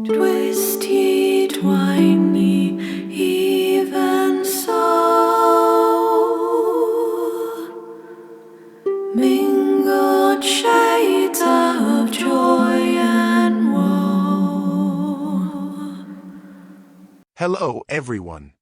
Twisted, whiny, even so, mingled shades of joy and woe. Hello, everyone.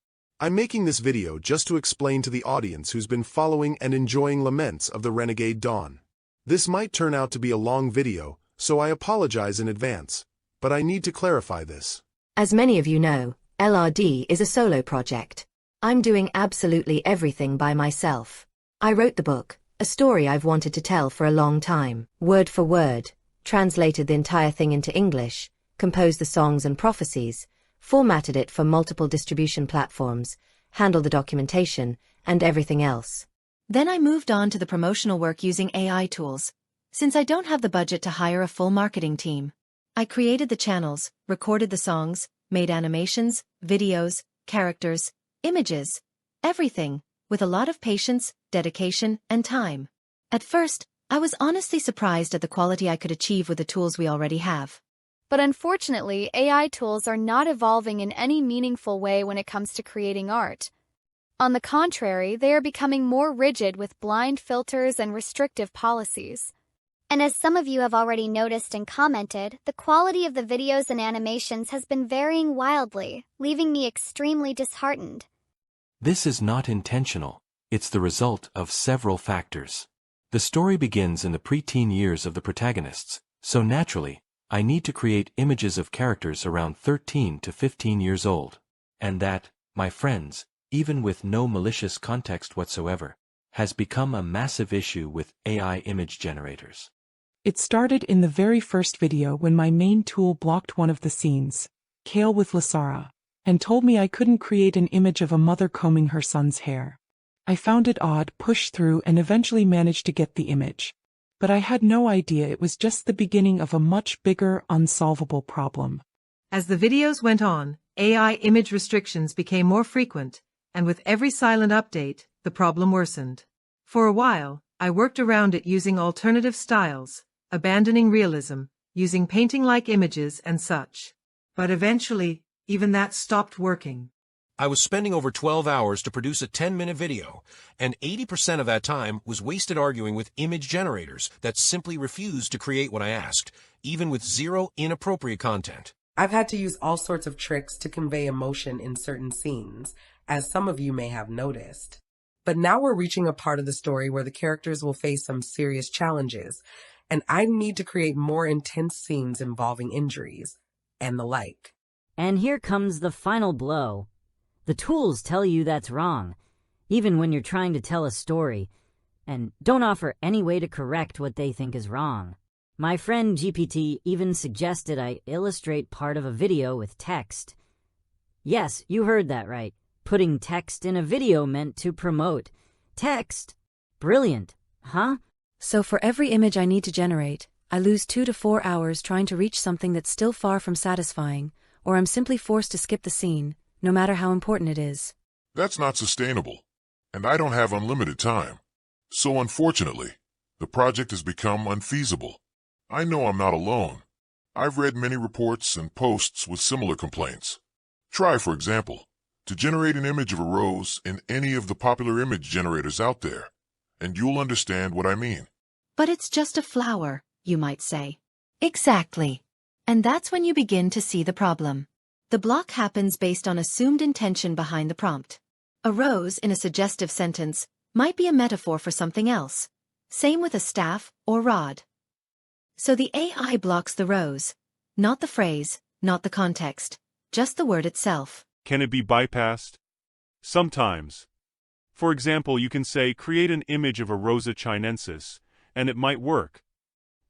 I'm making this video just to explain to the audience who's been following and enjoying Laments of the Renegade Dawn. This might turn out to be a long video, so I apologize in advance, but I need to clarify this. As many of you know, LRD is a solo project. I'm doing absolutely everything by myself. I wrote the book, a story I've wanted to tell for a long time, word for word, translated the entire thing into English, composed the songs and prophecies, formatted it for multiple distribution platforms, handled the documentation, and everything else. Then I moved on to the promotional work using AI tools. Since I don't have the budget to hire a full marketing team, I created the channels, recorded the songs, made animations, videos, characters, images, everything, with a lot of patience, dedication, and time. At first, I was honestly surprised at the quality I could achieve with the tools we already have. But unfortunately, AI tools are not evolving in any meaningful way when it comes to creating art. On the contrary, they are becoming more rigid with blind filters and restrictive policies. And as some of you have already noticed and commented, the quality of the videos and animations has been varying wildly, leaving me extremely disheartened. This is not intentional. It's the result of several factors. The story begins in the preteen years of the protagonists, so naturally, I need to create images of characters around 13 to 15 years old. And that, my friends, even with no malicious context whatsoever, has become a massive issue with AI image generators. It started in the very first video when my main tool blocked one of the scenes, Kale with Lasara, and told me I couldn't create an image of a mother combing her son's hair. I found it odd, pushed through, and eventually managed to get the image. But I had no idea it was just the beginning of a much bigger, unsolvable problem. As the videos went on, AI image restrictions became more frequent, and with every silent update, the problem worsened. For a while, I worked around it using alternative styles, abandoning realism, using painting-like images and such. But eventually, even that stopped working. I was spending over 12 hours to produce a 10-minute video, and 80% of that time was wasted arguing with image generators that simply refused to create what I asked, even with zero inappropriate content. I've had to use all sorts of tricks to convey emotion in certain scenes, as some of you may have noticed. But now we're reaching a part of the story where the characters will face some serious challenges, and I need to create more intense scenes involving injuries, and the like. And here comes the final blow. The tools tell you that's wrong, even when you're trying to tell a story, and don't offer any way to correct what they think is wrong. My friend GPT even suggested I illustrate part of a video with text. Yes, you heard that right. Putting text in a video meant to promote. Text? Brilliant, huh? So for every image I need to generate, I lose 2 to 4 hours trying to reach something that's still far from satisfying, or I'm simply forced to skip the scene, no matter how important it is. That's not sustainable, and I don't have unlimited time. So unfortunately, the project has become unfeasible. I know I'm not alone. I've read many reports and posts with similar complaints. Try, for example, to generate an image of a rose in any of the popular image generators out there, and you'll understand what I mean. But it's just a flower, you might say. Exactly. And that's when you begin to see the problem. The block happens based on assumed intention behind the prompt. A rose in a suggestive sentence might be a metaphor for something else. Same with a staff or rod. So the AI blocks the rose, not the phrase, not the context, just the word itself. Can it be bypassed? Sometimes. For example, you can say, create an image of a Rosa chinensis, and it might work.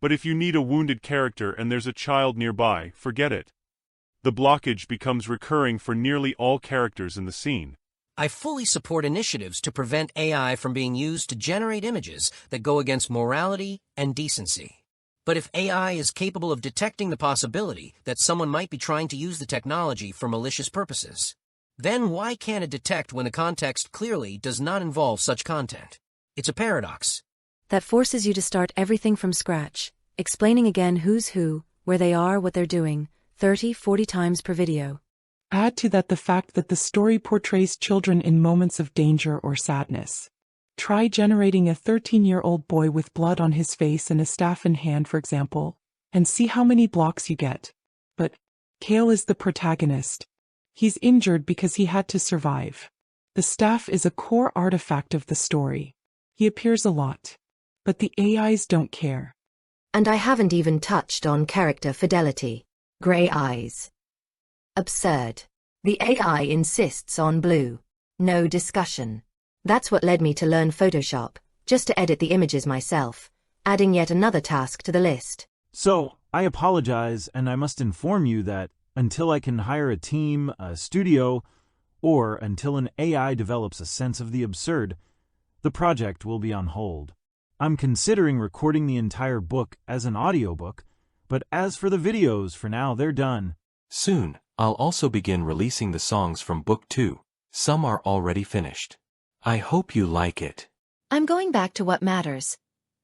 But if you need a wounded character and there's a child nearby, forget it. The blockage becomes recurring for nearly all characters in the scene. I fully support initiatives to prevent AI from being used to generate images that go against morality and decency. But if AI is capable of detecting the possibility that someone might be trying to use the technology for malicious purposes, then why can't it detect when a context clearly does not involve such content? It's a paradox. That forces you to start everything from scratch, explaining again who's who, where they are, what they're doing, 30, 40 times per video. Add to that the fact that the story portrays children in moments of danger or sadness. Try generating a 13-year-old boy with blood on his face and a staff in hand, for example, and see how many blocks you get. But Kale is the protagonist. He's injured because he had to survive. The staff is a core artifact of the story. He appears a lot. But the AIs don't care. And I haven't even touched on character fidelity. Gray eyes. Absurd. The AI insists on blue. No discussion. That's what led me to learn Photoshop, just to edit the images myself, adding yet another task to the list. So, I apologize, and I must inform you that until I can hire a team, a studio, or until an AI develops a sense of the absurd, the project will be on hold. I'm considering recording the entire book as an audiobook, but as for the videos, for now they're done. Soon, I'll also begin releasing the songs from Book 2. Some are already finished. I hope you like it. I'm going back to what matters.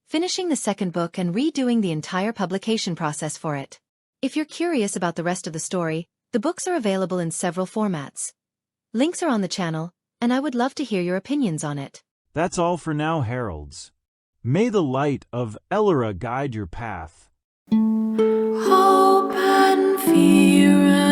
Finishing the second book and redoing the entire publication process for it. If you're curious about the rest of the story, the books are available in several formats. Links are on the channel, and I would love to hear your opinions on it. That's all for now, Heralds. May the light of Elora guide your path. Hope and fear